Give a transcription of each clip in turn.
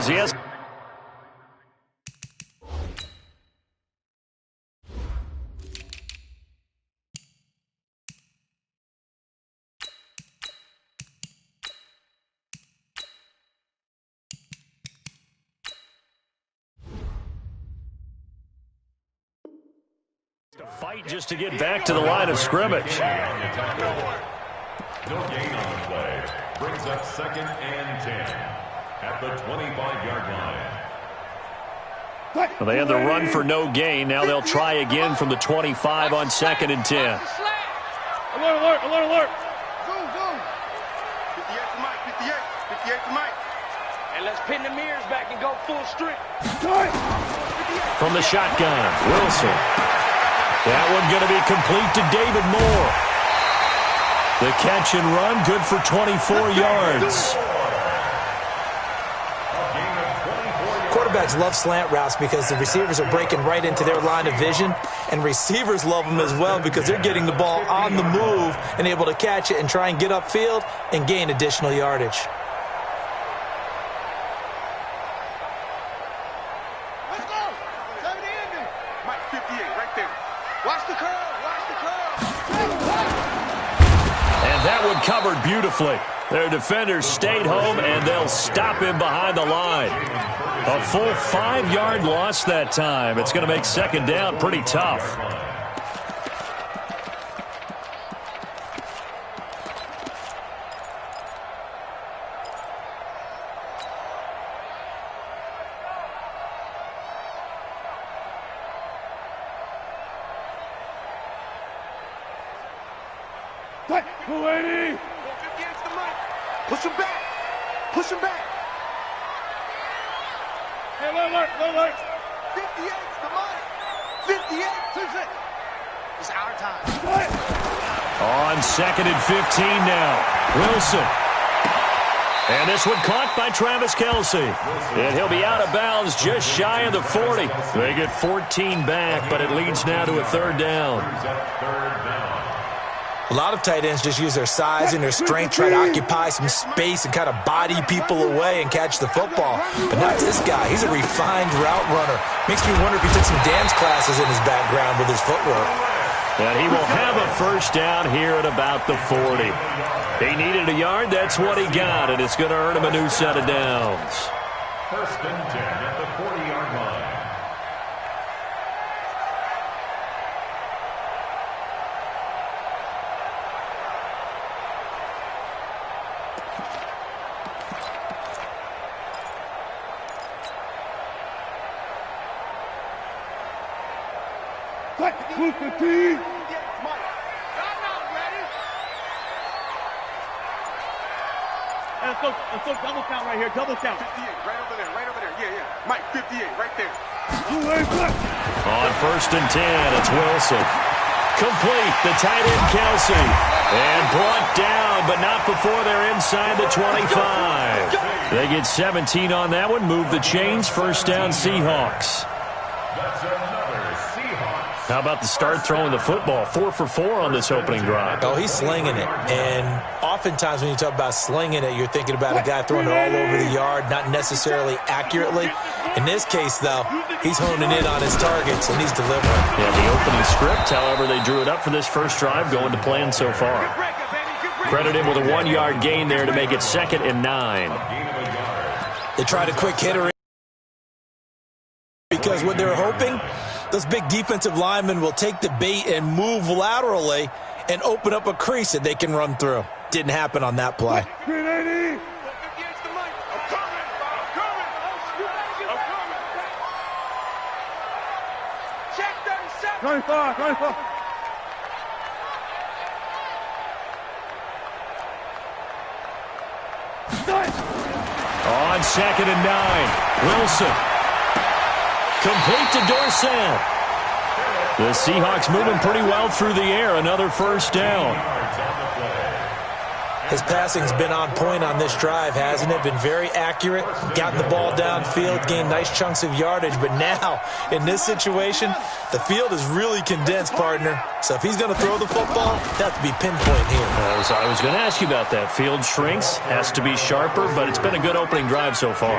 Yes. To fight just to get back to the line of scrimmage. No gain on the play. Brings up 2nd and 10 at the 25-yard line. Well, they had the run for no gain. Now they'll try again from the 25 on 2nd and 10. Alert, alert, alert, alert. Zoom, zoom. 58 to Mike, 58. 58 to Mike. And let's pin the mirrors back and go full strength. From the shotgun, Wilson. That one going to be complete to David Moore. The catch and run, good for 24 yards. Quarterbacks love slant routes because the receivers are breaking right into their line of vision, and receivers love them as well because they're getting the ball on the move and able to catch it and try and get upfield and gain additional yardage. Let's go. 70 ending. Mike, 58 right there. Watch the curve. Watch the curve. And that one covered beautifully. Their defenders stayed home, and they'll stop him behind the line. A full 5-yard loss that time. It's going to make 2nd down pretty tough. Push him back. Push him back. Hey, alert, alert. 58 to Mike. 58. It's our time. On 2nd and 15 now. Wilson. And this one caught by Travis Kelce. And he'll be out of bounds just shy of the 40. They get 14 back, but it leads now to a 3rd down. A lot of tight ends just use their size and their strength, try to occupy some space and kind of body people away and catch the football. But not this guy. He's a refined route runner. Makes me wonder if he took some dance classes in his background with his footwork. And he will have a 1st down here at about the 40. He needed a yard. That's what he got, and it's going to earn him a new set of downs. 1st and 10 at the 40-yard line. Move the team. Let's go double count right here, double count. 58, right over there, yeah. Mike, 58, right there. On 1st and 10, it's Wilson. Complete, the tight end Kelce. And brought down, but not before they're inside the 25. They get 17 on that one, move the chains, 1st down Seahawks. That's another Seahawks. How about the start throwing the football? 4 for 4 on this opening drive. Oh, he's slinging it. And oftentimes when you talk about slinging it, you're thinking about a guy throwing it all over the yard, not necessarily accurately. In this case, though, he's honing in on his targets, and he's delivering. Yeah, the opening script, however, they drew it up for this first drive, going to plan so far. Credit him with a 1-yard gain there to make it 2nd and 9. They tried a quick hitter because what they're hoping, those big defensive linemen will take the bait and move laterally and open up a crease that they can run through. Didn't happen on that play. 25. On 2nd and 9, Wilson. Complete to Dorsett. The Seahawks moving pretty well through the air. Another 1st down. His passing's been on point on this drive, hasn't it? Been very accurate, gotten the ball downfield, gained nice chunks of yardage. But now, in this situation, the field is really condensed, partner. So if he's going to throw the football, that have to be pinpoint here. I was going to ask you about that. Field shrinks, has to be sharper, but it's been a good opening drive so far.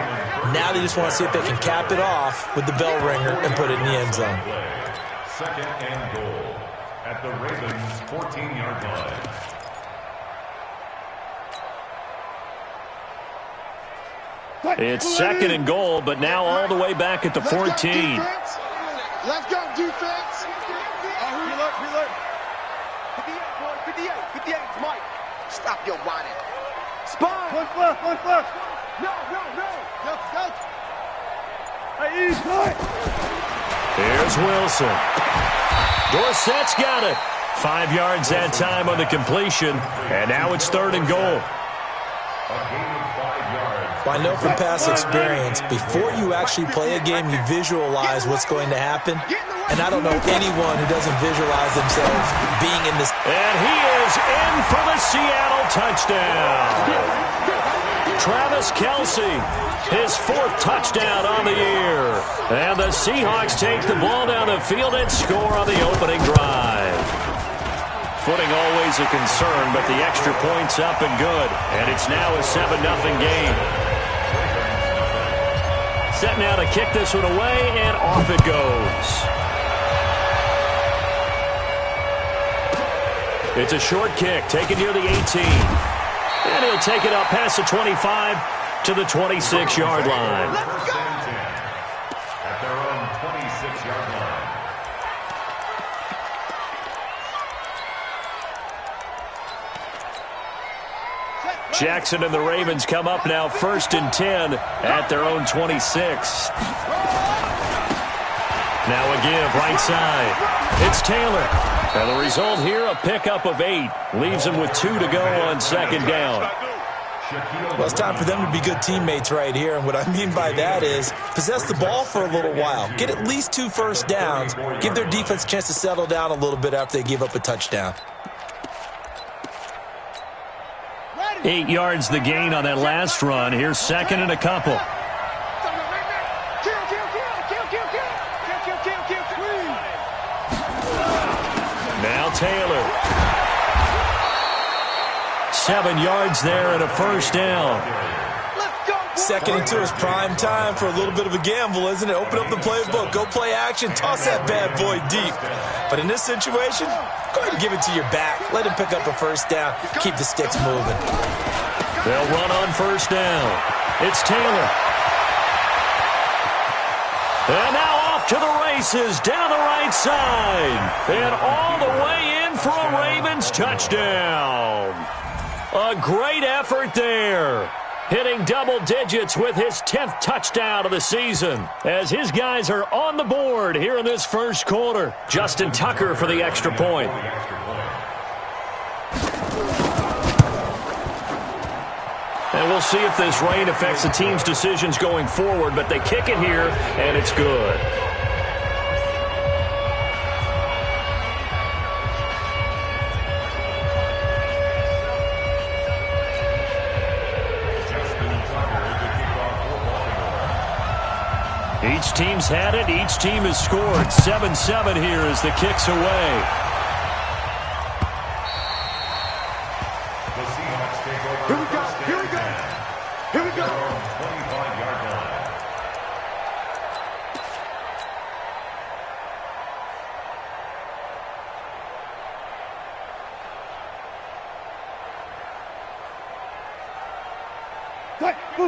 Now they just want to see if they can cap it off with the bell ringer and put it in the end zone. Second and goal at the Ravens' 14-yard line. It's second and goal, but now all the way back at the 14. Let's go, defense. Reload. 58, boy, 58, Mike. Stop your whining. Spine. One foot. No. Go. Hey, easy, right. Here's Wilson. Dorsett's got it. 5 yards that time on the completion, and now it's third and goal. Well, I know from past experience, before you actually play a game, you visualize what's going to happen. And I don't know anyone who doesn't visualize themselves being in this. And he is in for the Seattle touchdown. Travis Kelce, his 4th touchdown on the year. And the Seahawks take the ball down the field and score on the opening drive. Footing always a concern, but the extra point's up and good. And it's now a 7-0 game. Set now to kick this one away, and off it goes. It's a short kick, taken near the 18. And he'll take it up past the 25 to the 26-yard line. At their own 26-yard line. Jackson and the Ravens come up now 1st and 10 at their own 26. Now a give right side. It's Taylor. And the result here, a pickup of 8. Leaves him with 2 to go on 2nd down. Well, it's time for them to be good teammates right here. And what I mean by that is possess the ball for a little while. Get at least 2 first downs. Give their defense a chance to settle down a little bit after they give up a touchdown. 8 yards the gain on that last run. Here's 2nd and a couple. Now Taylor. 7 yards there and a first down. 2nd and 2 is prime time for a little bit of a gamble, isn't it? Open up the playbook, go play action, toss that bad boy deep. But in this situation, go ahead and give it to your back. Let him pick up a first down. Keep the sticks moving. They'll run on first down. It's Taylor. And now off to the races down the right side. And all the way in for a Ravens touchdown. A great effort there. Hitting double digits with his 10th touchdown of the season. As his guys are on the board here in this first quarter. Justin Tucker for the extra point. And we'll see if this rain affects the team's decisions going forward, but they kick it here, and it's good. Each team's had it. Each team has scored. 7-7 here as the kick's away. The Seahawks take over. Here we go. 25-yard line.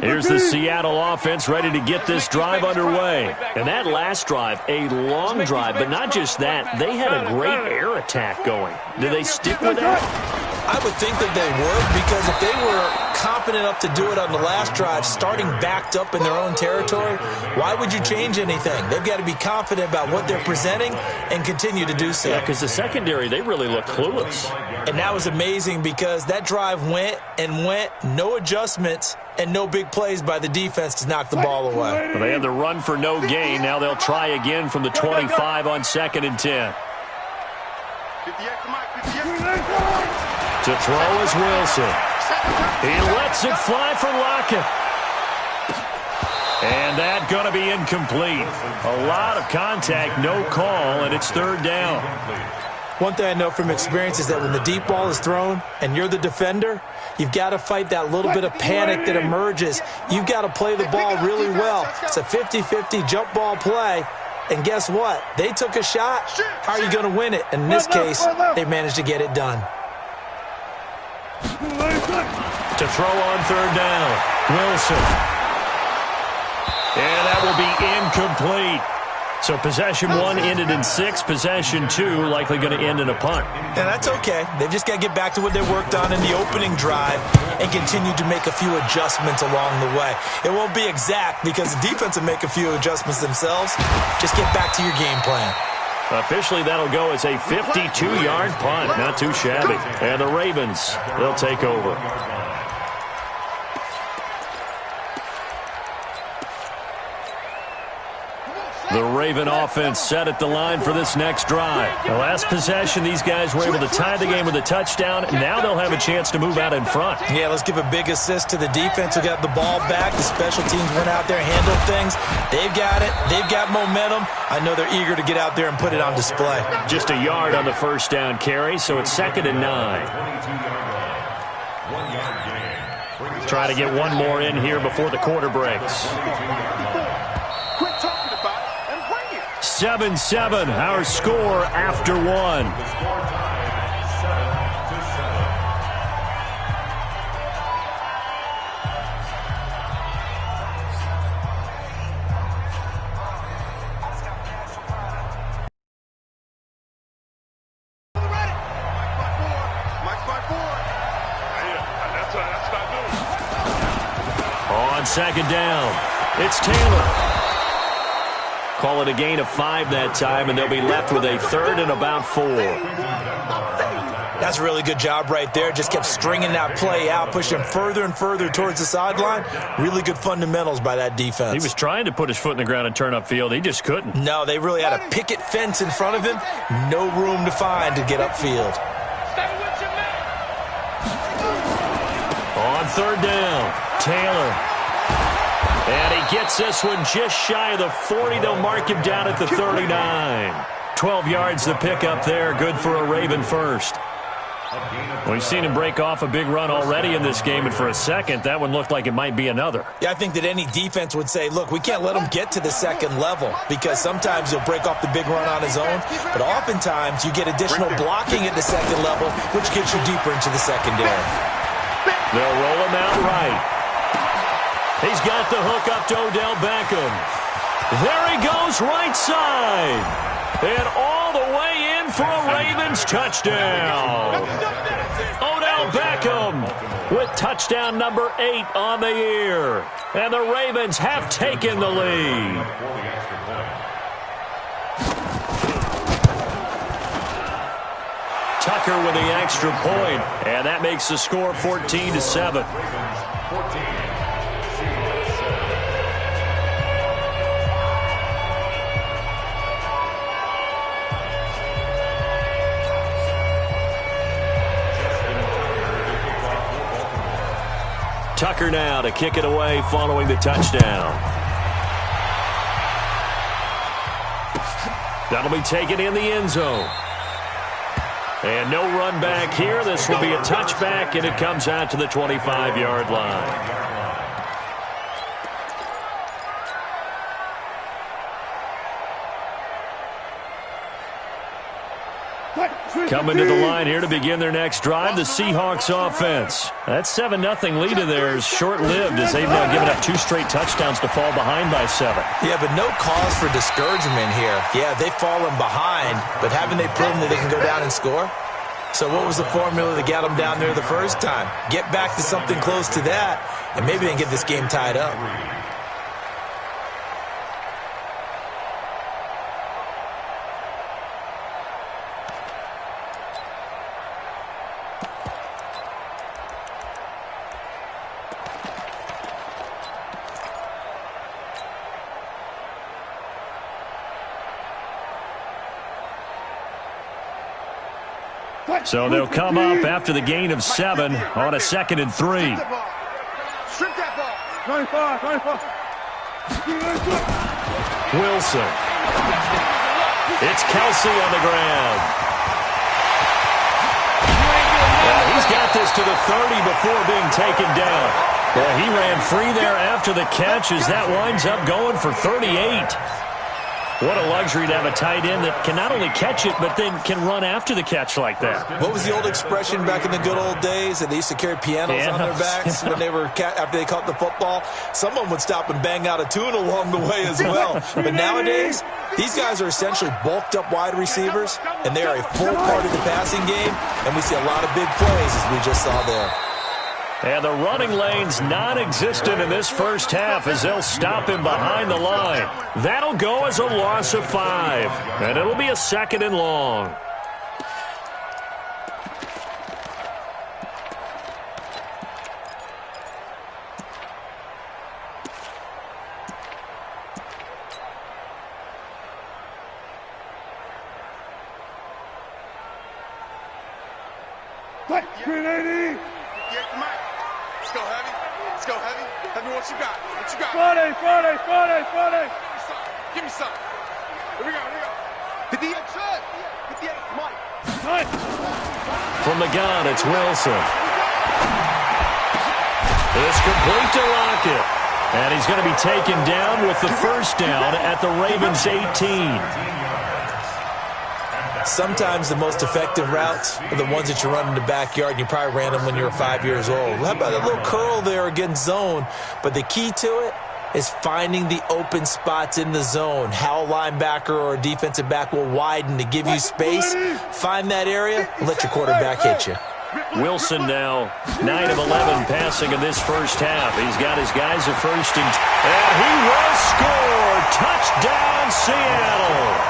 Here's the Seattle offense ready to get this drive underway. And that last drive, a long drive, but not just that. They had a great air attack going. Do they stick with that? I would think that they would, because if they were confident enough to do it on the last drive, starting backed up in their own territory, why would you change anything? They've got to be confident about what they're presenting and continue to do so. Yeah, because the secondary, they really look clueless. And that was amazing because that drive went and went, no adjustments, and no big plays by the defense to knock the ball away. Well, they had the run for no gain. Now they'll try again from the 25 on 2nd and 10. 58 to Mike, 58. To throw is Wilson. He lets it fly for Lockett. And that going to be incomplete. A lot of contact, no call, and it's third down. One thing I know from experience is that when the deep ball is thrown and you're the defender, you've got to fight that little bit of panic that emerges. You've got to play the ball really well. It's a 50-50 jump ball play. And guess what? They took a shot. How are you going to win it? And in this case, they managed to get it done. To throw on third down, Wilson. And that will be incomplete. So possession 1 ended in 6. Possession 2 likely going to end in a punt. Yeah, that's okay. They've just got to get back to what they worked on in the opening drive and continue to make a few adjustments along the way. It won't be exact because the defense will make a few adjustments themselves. Just get back to your game plan. Officially, that'll go as a 52-yard punt. Not too shabby. And the Ravens, they'll take over. The Raven offense set at the line for this next drive. The last possession, these guys were able to tie the game with a touchdown. Now they'll have a chance to move out in front. Yeah, let's give a big assist to the defense who got the ball back. The special teams went out there, handled things. They've got it. They've got momentum. I know they're eager to get out there and put it on display. Just a yard on the first down carry, so it's 2nd and 9. Try to get one more in here before the quarter breaks. 7-7, our score after 1. On 2nd down, it's Taylor. Call it a gain of 5 that time, and they'll be left with a 3rd and about 4. That's a really good job right there. Just kept stringing that play out, pushing further and further towards the sideline. Really good fundamentals by that defense. He was trying to put his foot in the ground and turn upfield. He just couldn't. No, they really had a picket fence in front of him. No room to find to get upfield. On 3rd down, Taylor. And he gets this one just shy of the 40. They'll mark him down at the 39. 12 yards to pick up there. Good for a Raven first. We've seen him break off a big run already in this game, and for a second, that one looked like it might be another. Yeah, I think that any defense would say, look, we can't let him get to the second level because sometimes he'll break off the big run on his own, but oftentimes you get additional blocking at the second level, which gets you deeper into the secondary. They'll roll him out right. He's got the hook up to Odell Beckham. There he goes, right side. And all the way in for a Ravens touchdown. Odell Beckham with touchdown number 8 on the year. And the Ravens have taken the lead. Tucker with the extra point, and that makes the score 14-7. Tucker now to kick it away following the touchdown. That'll be taken in the end zone. And no run back here. This will be a touchback, and it comes out to the 25-yard line. Coming to the line here to begin their next drive, the Seahawks offense. That 7-0 lead of theirs short-lived as they've now given up 2 straight touchdowns to fall behind by 7. Yeah, but no cause for discouragement here. Yeah, they've fallen behind, but haven't they proven that they can go down and score? So what was the formula that got them down there the first time? Get back to something close to that, and maybe they can get this game tied up. So they'll come up after the gain of 7 on a 2nd and 3. Strip that ball. 25. Wilson. It's Kelsey on the ground. He's got this to the 30 before being taken down. Well, he ran free there after the catch as that winds up going for 38. What a luxury to have a tight end that can not only catch it, but then can run after the catch like that. What was the old expression back in the good old days that they used to carry pianos on their backs when they were after they caught the football? Someone would stop and bang out a tune along the way as well. But nowadays, these guys are essentially bulked up wide receivers, and they are a full part of the passing game, and we see a lot of big plays as we just saw there. And the running lane's non-existent in this first half as they'll stop him behind the line. That'll go as a loss of 5, and it'll be a 2nd and long. Fight. 380. Let's go heavy. Heavy, what you got? Friday. Give me some. Here we go. 58, Chud. 58, Mike. Nice. From the gun, it's Wilson. It's complete to Lockett. And he's going to be taken down with the first down at the Ravens' 18. Sometimes the most effective routes are the ones that you run in the backyard, and you probably ran them when you were 5 years old. How about a little curl there against zone? But the key to it is finding the open spots in the zone. How a linebacker or a defensive back will widen to give you space. Find that area and let your quarterback hit you. Wilson now 9 of 11 passing in this first half. He's got his guys at first and he will score. Touchdown, Seattle.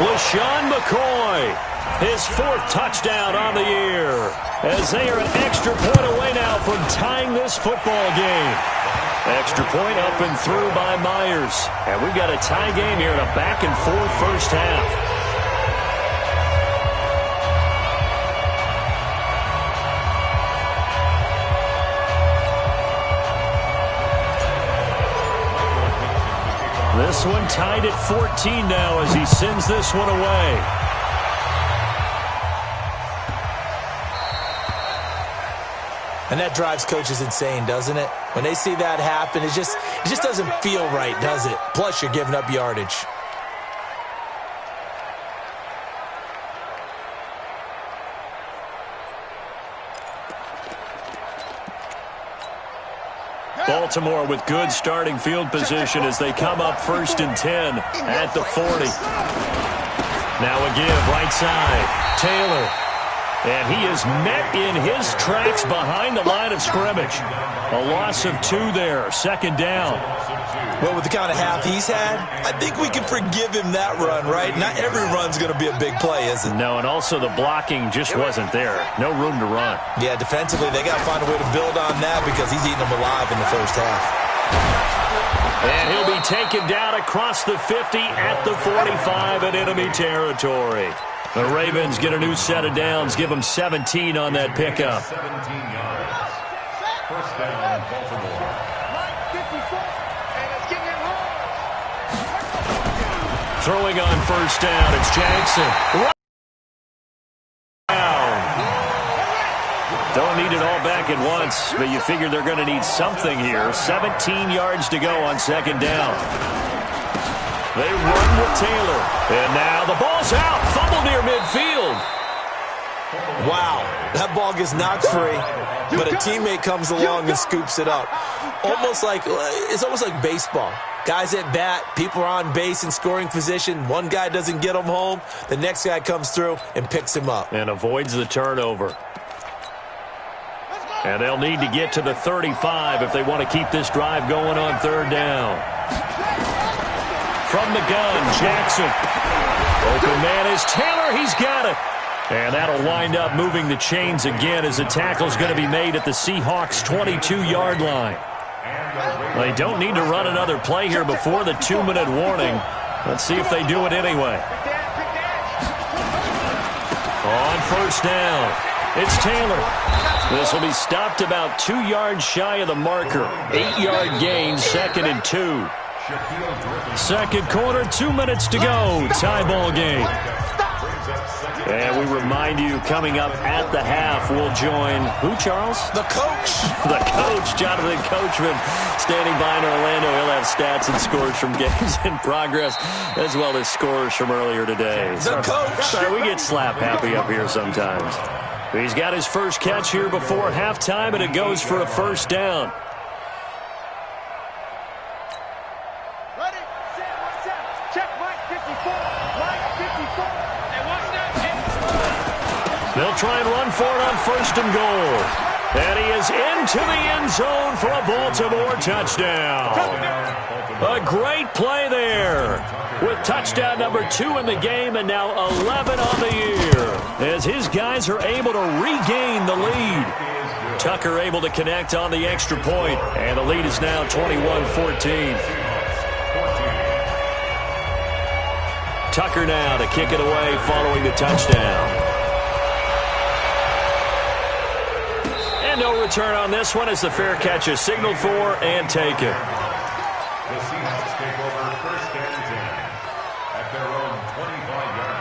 LaShawn McCoy, his 4th touchdown on the year, as they are an extra point away now from tying this football game. Extra point up and through by Myers. And we've got a tie game here in a back-and-forth first half. This one tied at 14 now as he sends this one away. And that drives coaches insane, doesn't it? When they see that happen, it just doesn't feel right, does it? Plus, you're giving up yardage. Baltimore with good starting field position as they come up 1st and 10 at the 40. Now a give right side. Taylor. And he is met in his tracks behind the line of scrimmage. A loss of 2 there. 2nd down. Well, with the kind of half he's had, I think we can forgive him that run, right? Not every run's going to be a big play, is it? No, and also the blocking just wasn't there. No room to run. Yeah, defensively, they got to find a way to build on that because he's eating them alive in the first half. And he'll be taken down across the 50 at the 45 in enemy territory. The Ravens get a new set of downs, give them 17 on that pickup. 17 yards. First down, Baltimore. Throwing on first down, it's Jackson. Don't need it all back at once, but you figure they're going to need something here. 17 yards to go on 2nd down. They run with Taylor. And now the ball's out. Fumble near midfield. Wow, that ball gets knocked free, but a teammate comes along and scoops it up. It's almost like baseball. Guys at bat, people are on base in scoring position. One guy doesn't get him home. The next guy comes through and picks him up. And avoids the turnover. And they'll need to get to the 35 if they want to keep this drive going on 3rd down. From the gun, Jackson. Open man is Taylor. He's got it. And that'll wind up moving the chains again as the tackle's going to be made at the Seahawks' 22-yard line. They don't need to run another play here before the 2-minute warning. Let's see if they do it anyway. On first down, it's Taylor. This will be stopped about 2 yards shy of the marker. 8-yard gain, 2nd and 2. Second quarter, 2 minutes to go. Tie ball game. And we remind you, coming up at the half, we'll join who, Charles? The coach. The coach, Jonathan Coachman, standing by in Orlando. He'll have stats and scores from games in progress, as well as scores from earlier today. The coach. Sorry, we get slap happy up here sometimes. He's got his first catch here before halftime, and it goes for a first down. Ready, set, check, Mike 54, Mike 54. And what's that? They'll try and run for it on first and goal. And he is into the end zone for a Baltimore touchdown. A great play there, with touchdown number 2 in the game and now 11 on the year, as his guys are able to regain the lead. Tucker able to connect on the extra point, and the lead is now 21-14. Tucker now to kick it away following the touchdown. And no return on this one as the fair catch is signaled for and taken. The Seahawks take over first and 10 at their own 25-yard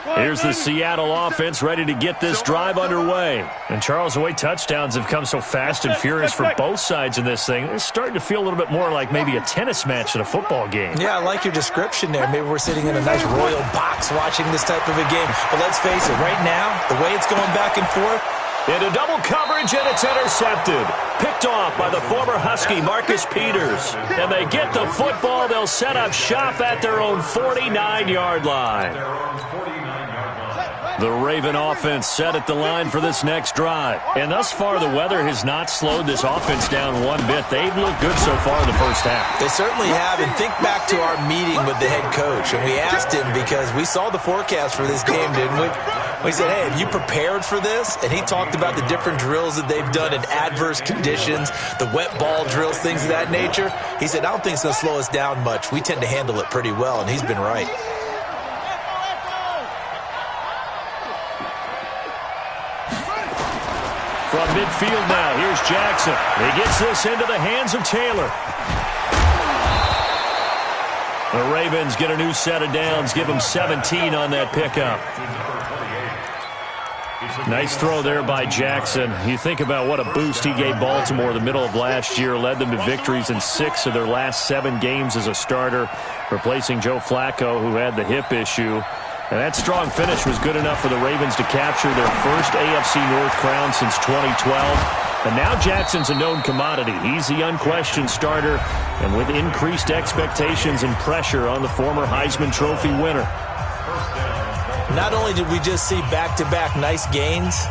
line. Here's the Seattle offense ready to get this drive underway. And Charles, the way touchdowns have come so fast and furious for both sides in this thing, it's starting to feel a little bit more like maybe a tennis match than a football game. Yeah, I like your description there. Maybe we're sitting in a nice royal box watching this type of a game. But let's face it, right now, the way it's going back and forth, into double coverage, and it's intercepted. Picked off by the former Husky, Marcus Peters. And they get the football. They'll set up shop at their own 49-yard line. The Raven offense set at the line for this next drive. And thus far, the weather has not slowed this offense down one bit. They've looked good so far in the first half. they certainly have. And think back to our meeting with the head coach. And we asked him, because we saw the forecast for this game, didn't we? We said, hey, have you prepared for this? And he talked about the different drills that they've done in adverse conditions, the wet ball drills, things of that nature. He said, I don't think it's going to slow us down much. We tend to handle it pretty well, and he's been right. From midfield now, here's Jackson. He gets this into the hands of Taylor. The Ravens get a new set of downs, give them 17 on that pickup. Nice throw there by Jackson. You think about what a boost he gave Baltimore the middle of last year, led them to victories in 6 of their last 7 games as a starter, replacing Joe Flacco, who had the hip issue. And that strong finish was good enough for the Ravens to capture their first AFC North crown since 2012. And now Jackson's a known commodity. He's the unquestioned starter, and with increased expectations and pressure on the former Heisman Trophy winner. Not only did we just see back-to-back nice gains,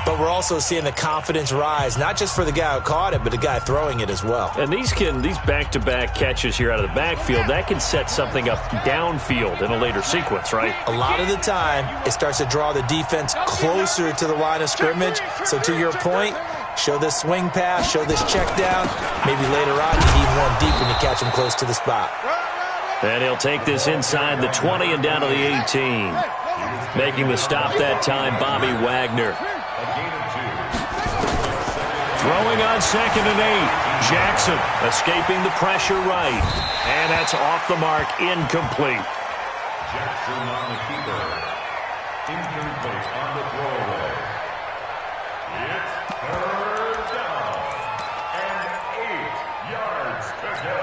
but we're also seeing the confidence rise, not just for the guy who caught it, but the guy throwing it as well. And these back-to-back catches here out of the backfield, that can set something up downfield in a later sequence, right? A lot of the time, it starts to draw the defense closer to the line of scrimmage. So to your point, show this swing pass, show this check down. Maybe later on, you need one deep when you catch him close to the spot. And he'll take this inside the 20 and down to the 18. Making the stop that time, Bobby Wagner. Throwing on 2nd and 8. Jackson escaping the pressure right. And that's off the mark, incomplete. Jackson on the keeper. Incomplete on the throwaway. It's 3rd down and 8 yards to go.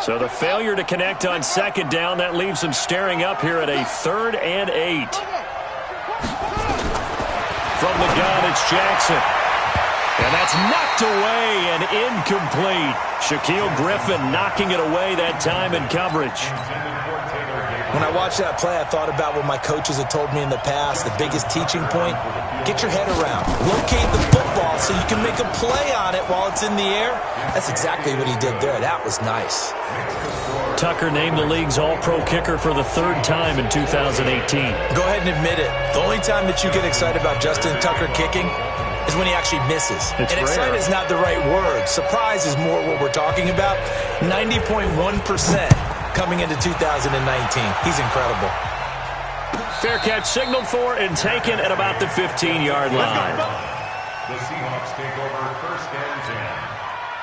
So the failure to connect on 2nd down, that leaves them staring up here at a 3rd and 8. From the gun, it's Jackson. And that's knocked away and incomplete. Shaquille Griffin knocking it away that time in coverage. When I watched that play, I thought about what my coaches had told me in the past. The biggest teaching point, get your head around. Locate the football so you can make a play on it while it's in the air. That's exactly what he did there. That was nice. Tucker named the league's all-pro kicker for the 3rd time in 2018. Go ahead and admit it. The only time that you get excited about Justin Tucker kicking is when he actually misses. It's and excited rare. is not the right word. Surprise is more what we're talking about. 90.1% coming into 2019. He's incredible. Fair catch signaled for and taken at about the 15-yard line. The Seahawks take over first and 10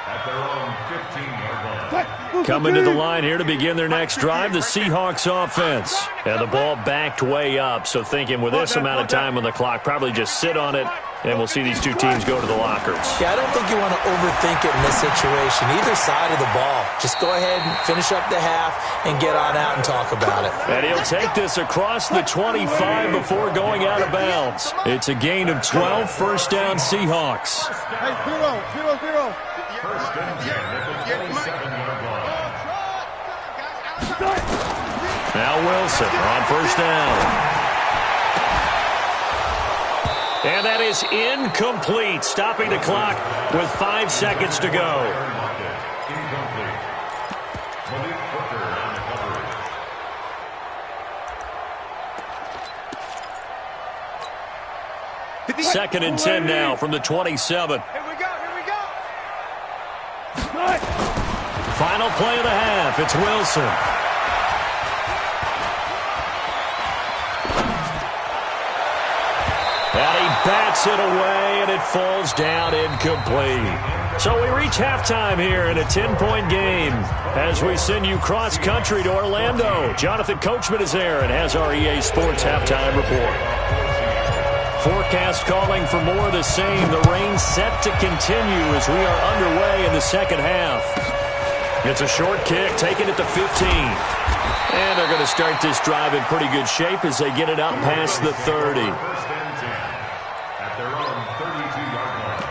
at their own 15-yard line. Coming to the line here to begin their next drive, the Seahawks offense. And the ball backed way up, so thinking with this amount of time on the clock, probably just sit on it, and we'll see these two teams go to the lockers. Yeah, I don't think you want to overthink it in this situation. Either side of the ball. Just go ahead and finish up the half and get on out and talk about it. And he'll take this across the 25 before going out of bounds. It's a gain of 12, first down Seahawks. Hey, 0. First and 10 at the 27-yard line. Now Wilson on first down. And that is incomplete, stopping the clock with 5 seconds to go. Incomplete. Malik Hooker on the coverage. Second and 10 now from the 27. Here we go. Final play of the half. It's Wilson. And he bats it away, and it falls down incomplete. So we reach halftime here in a 10-point game as we send you cross-country to Orlando. Jonathan Coachman is there and has our EA Sports halftime report. Forecast calling for more of the same. The rain set to continue as we are underway in the second half. It's a short kick, taken at the 15. And they're going to start this drive in pretty good shape as they get it up past the 30. First and 10 at their own 32-yard line.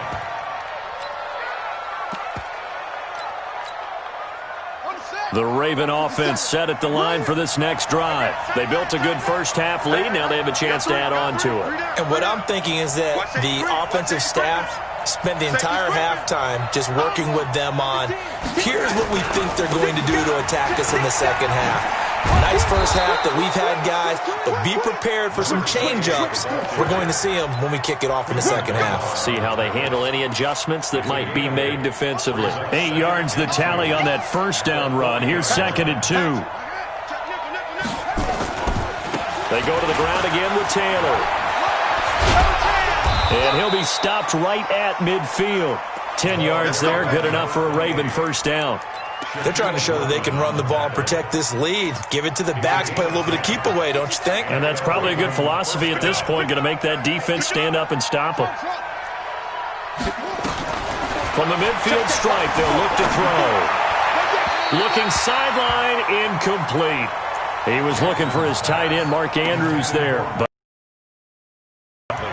The Raven offense set at the line for this next drive. They built a good first half lead. Now they have a chance to add on to it. And what I'm thinking is that the offensive staff spent the entire halftime just working with them on, here's what we think they're going to do to attack us in the second half. Nice first half that we've had, guys, but be prepared for some change-ups. We're going to see them when we kick it off in the second half. See how they handle any adjustments that might be made defensively. 8 yards the tally on that first down run. Here's second and 2. They go to the ground again with Taylor. And he'll be stopped right at midfield. 10 yards there, good enough for a Raven first down. They're trying to show that they can run the ball and protect this lead. Give it to the backs, play a little bit of keep away, don't you think? And that's probably a good philosophy at this point, going to make that defense stand up and stop them. From the midfield stripe, they'll look to throw. Looking sideline, incomplete. He was looking for his tight end, Mark Andrews, there. But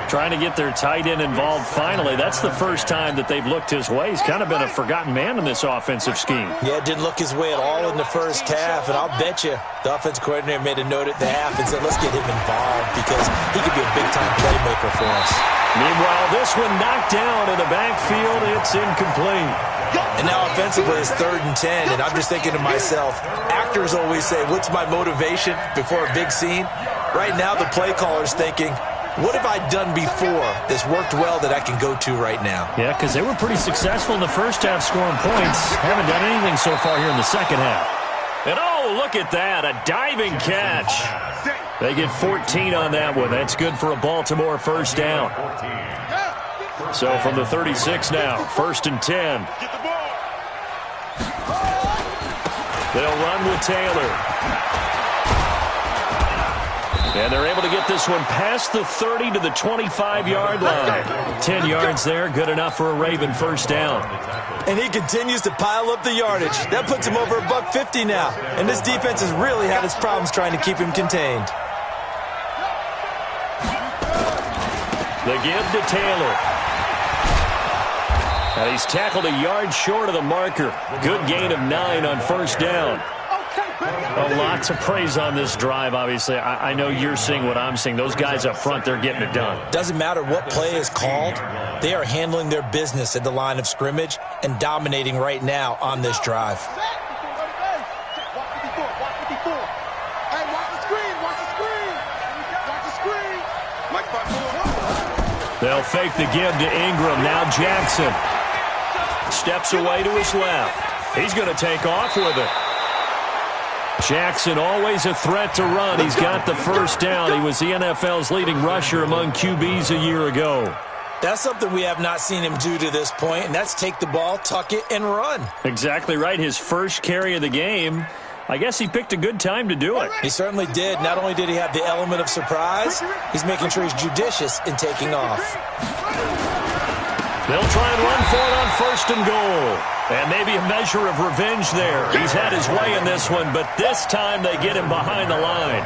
trying to get their tight end involved finally. That's the first time that they've looked his way. He's kind of been a forgotten man in this offensive scheme. Yeah, didn't look his way at all in the first half, and I'll bet you the offensive coordinator made a note at the half and said, let's get him involved because he could be a big-time playmaker for us. Meanwhile, this one knocked down in the backfield. It's incomplete. And now offensively it's 3rd and 10, and I'm just thinking to myself, actors always say, what's my motivation before a big scene? Right now the play caller's thinking, what have I done before that's worked well that I can go to right now? Yeah, because they were pretty successful in the first half scoring points. Haven't done anything so far here in the second half. And oh, look at that, a diving catch. They get 14 on that one. That's good for a Baltimore first down. So from the 36 now, 1st and 10. They'll run with Taylor. And they're able to get this one past the 30 to the 25-yard line. 10 yards there, good enough for a Raven first down. And he continues to pile up the yardage. That puts him over $150 now. And this defense has really had its problems trying to keep him contained. The give to Taylor. And he's tackled a yard short of the marker. Good gain of 9 on first down. A lot to praise on this drive, obviously. I know you're seeing what I'm seeing. Those guys up front, they're getting it done. Doesn't matter what play is called. They are handling their business at the line of scrimmage and dominating right now on this drive. They'll fake the give to Ingram. Now Jackson steps away to his left. He's going to take off with it. Jackson always a threat to run. He's got the first down. He was the NFL's leading rusher among QBs a year ago. That's something we have not seen him do to this point, and that's take the ball, tuck it, and run. Exactly right. His first carry of the game. I guess he picked a good time to do it. He certainly did. Not only did he have the element of surprise, he's making sure he's judicious in taking off. They'll try and run for it on first and goal. And maybe a measure of revenge there. He's had his way in this one, but this time they get him behind the line.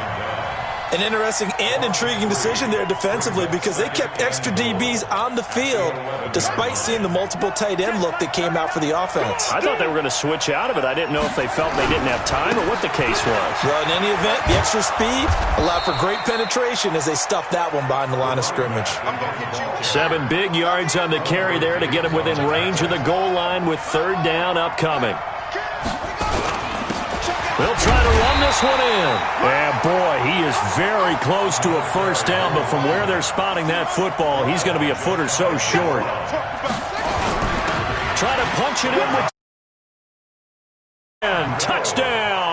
An interesting and intriguing decision there defensively because they kept extra DBs on the field despite seeing the multiple tight end look that came out for the offense. I thought they were going to switch out of it. I didn't know if they felt they didn't have time or what the case was. Well, in any event, the extra speed allowed for great penetration as they stuffed that one behind the line of scrimmage. 7 big yards on the carry there to get him within range of the goal line with third down upcoming. They'll try to run this one in. And, boy, he is very close to a first down, but from where they're spotting that football, he's going to be a foot or so short. Try to punch it in with... And touchdown.